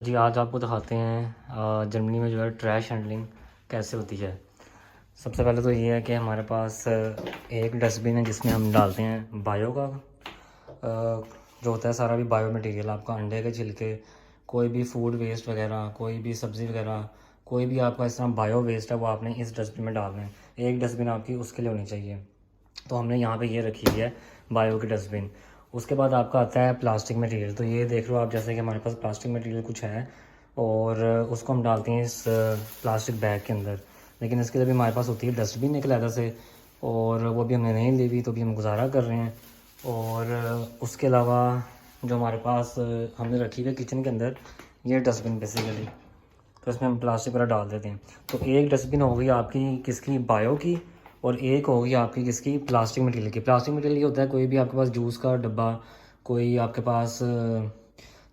जी आज आपको दिखाते हैं जर्मनी में जो है ट्रैश हैंडलिंग कैसे होती है। सबसे पहले तो ये है कि हमारे पास एक डस्टबिन है जिसमें हम डालते हैं बायो का जो होता है सारा भी बायो मटेरियल, आपका अंडे के छिलके, कोई भी फूड वेस्ट वगैरह, कोई भी सब्ज़ी वगैरह, कोई भी आपका इस तरह बायो वेस्ट है वो आपने इस डस्टबिन में डालना है। एक डस्टबिन आपकी उसके लिए होनी चाहिए। तो हमने यहाँ पे ये रखी हुई है बायो की डस्टबिन। उसके बाद आपका आता है प्लास्टिक मटेरियल। तो ये देख लो आप, जैसे कि हमारे पास प्लास्टिक मटेरियल कुछ है और उसको हम डालते हैं इस प्लास्टिक बैग के अंदर। लेकिन इसके लिए भी हमारे पास होती है डस्टबिन एक अलग से, और वो भी हमने नहीं ली हुई, तो भी हम गुजारा कर रहे हैं। और उसके अलावा जो हमारे पास हमने रखी हुई है किचन के अंदर ये डस्टबिन बेसिकली, तो इसमें हम प्लास्टिक वगैरह डाल देते हैं। तो एक डस्टबिन होगी आपकी किसकी, बायो की, और एक होगी आपकी किसकी, प्लास्टिक मटेरियल की। प्लास्टिक मटेरियल ये होता है कोई भी आपके पास जूस का डब्बा, कोई आपके पास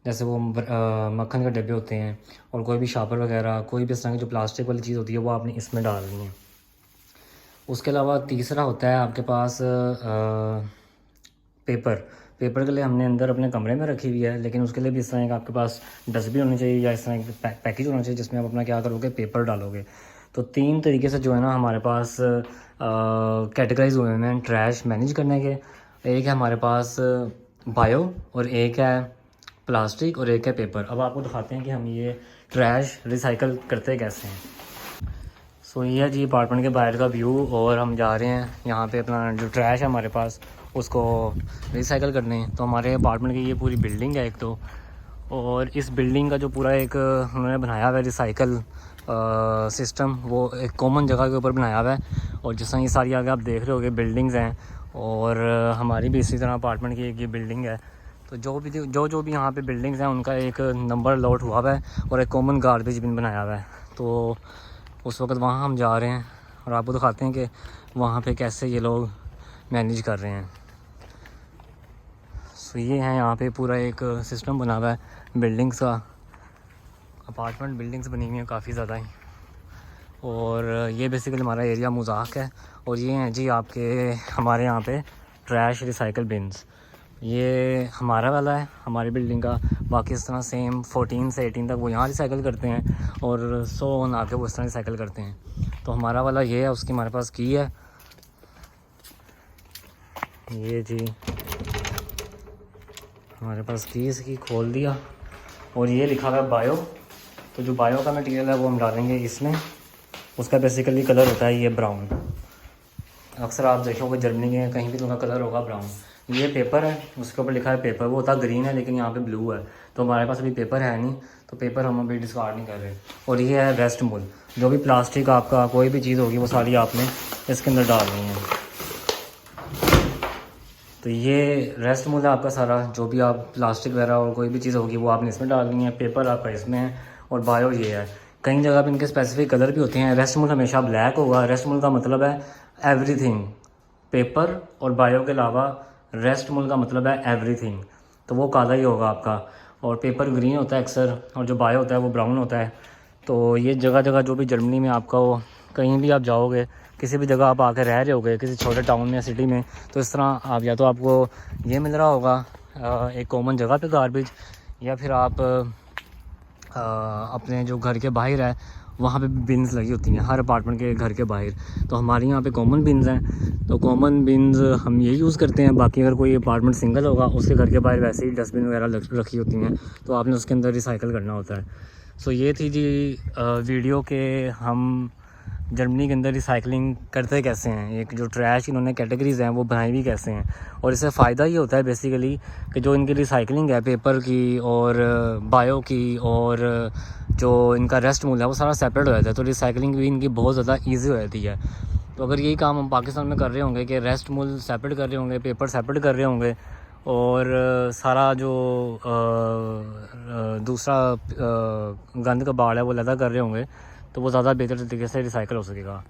जैसे वो मक्खन के डब्बे होते हैं, और कोई भी शापर वगैरह, कोई भी इस तरह की जो प्लास्टिक वाली चीज़ होती है वो आपने इसमें डालनी है। उसके अलावा तीसरा होता है आपके पास पेपर। पेपर के लिए हमने अंदर अपने कमरे में रखी हुई है, लेकिन उसके लिए भी इस तरह का आपके पास डस्टबिन होनी चाहिए या इस तरह का पैकेज होना चाहिए जिसमें आप अपना क्या करोगे, पेपर डालोगे। तो 3 तरीके से जो है ना हमारे पास कैटेगराइज हुए हैं ट्रैश मैनेज करने के। एक है हमारे पास बायो, और एक है प्लास्टिक, और एक है पेपर। अब आपको दिखाते हैं कि हम ये ट्रैश रिसाइकल करते कैसे हैं। सो ये है जी अपार्टमेंट के बाहर का व्यू, और हम जा रहे हैं यहाँ पे अपना जो ट्रैश है हमारे पास उसको रिसाइकल करने। तो हमारे अपार्टमेंट की ये पूरी बिल्डिंग है एक तो, और इस बिल्डिंग का जो पूरा एक उन्होंने बनाया हुआ है रिसाइकल सिस्टम, वो एक कॉमन जगह के ऊपर बनाया हुआ है। और जिस तरह ये सारी आगे आप देख रहे होगे बिल्डिंग्स हैं, और हमारी भी इसी तरह अपार्टमेंट की एक ये बिल्डिंग है। तो जो भी यहाँ पे बिल्डिंग्स हैं उनका एक नंबर लॉट हुआ हुआ है, और एक कॉमन गार्बेज बिन बनाया हुआ है। तो उस वक्त वहाँ हम जा रहे हैं और आपको दिखाते हैं कि वहाँ पे कैसे ये लोग मैनेज कर रहे हैं। सो ये है यहाँ पे पूरा एक सिस्टम बना हुआ है बिल्डिंग्स का। अपार्टमेंट बिल्डिंग्स बनी हुई हैं काफ़ी ज़्यादा ही, और ये बेसिकली हमारा एरिया मुज़ाक है। और ये हैं जी आपके हमारे यहाँ पे ट्रैश रिसाइकल बिन्स। ये हमारा वाला है हमारी बिल्डिंग का। बाकी इस तरह सेम 14 से 18 तक वो यहाँ रिसाइकल करते हैं, और 100 आके वो इस तरह रिसाइकल करते हैं। तो हमारा वाला ये है, उसकी हमारे पास की है ये जी, हमारे पास की इसकी खोल दिया, और ये लिखा हुआ है बायो। तो जो बायो का मटेरियल है वो हम डालेंगे इसमें। उसका बेसिकली कलर होता है ये ब्राउन। अक्सर आप देखोगे जर्मनी के कहीं भी तो उनका कलर होगा ब्राउन। ये पेपर है, उसके ऊपर लिखा है पेपर, वो होता ग्रीन है लेकिन यहाँ पे ब्लू है। तो हमारे पास अभी पेपर है नहीं, तो पेपर हम अभी डिस्कार्ड नहीं कर रहे। और ये है वेस्ट मूल। जो भी प्लास्टिक आपका कोई भी चीज़ होगी वो सारी आपने इसके अंदर डालनी है। तो ये रेस्ट मूल है आपका सारा, जो भी आप प्लास्टिक वगैरह और कोई भी चीज़ होगी वो आपने इसमें डालनी है। पेपर आपका इसमें है, और बायो ये है। कई जगह पे इनके स्पेसिफिक कलर भी होते हैं। रेस्ट मूल हमेशा ब्लैक होगा। रेस्ट मूल का मतलब है एवरीथिंग। पेपर और बायो के अलावा रेस्ट मूल का मतलब है एवरीथिंग, तो वो काला ही होगा आपका। और पेपर ग्रीन होता है अक्सर, और जो बायो होता है वो ब्राउन होता है। तो ये जगह जगह जो भी जर्मनी में आपका वो कहीं भी आप जाओगे, किसी भी जगह आप आकर रह रहे होगे किसी छोटे टाउन में या सिटी में, तो इस तरह आप या तो आपको ये मिल रहा होगा एक कॉमन जगह पे गार्बेज, या फिर आप अपने जो घर के बाहर है वहाँ पे बिन्स लगी होती हैं हर अपार्टमेंट के घर के बाहर। तो हमारे यहाँ पे कॉमन बिन्स हैं, तो कॉमन बिन्स हम ये यूज़ करते हैं। बाकी अगर कोई अपार्टमेंट सिंगल होगा उसके घर के बाहर वैसे ही डस्टबिन वगैरह रखी होती हैं, तो आपने उसके अंदर रिसाइकल करना होता है। सो ये थी जी वीडियो के हम जर्मनी के अंदर रिसाइकलिंग करते कैसे हैं। एक जो ट्रैश इन्होंने कैटेगरीज़ हैं वो बनाई भी कैसे हैं, और इससे फ़ायदा ये होता है बेसिकली कि जो इनकी रिसाइकलिंग है पेपर की और बायो की, और जो इनका रेस्ट मूल है वो सारा सेपरेट हो जाता है। तो रिसाइकलिंग भी इनकी बहुत ज़्यादा ईजी हो जाती है। तो अगर यही काम हम पाकिस्तान में कर रहे होंगे कि रेस्ट मूल सेपरेट कर रहे होंगे, पेपर सेपरेट कर रहे होंगे, और सारा जो दूसरा गंद का बाड़ है वो लदा कर रहे होंगे, तो वो ज़्यादा बेहतर तरीके से रिसाइकल हो सकेगा।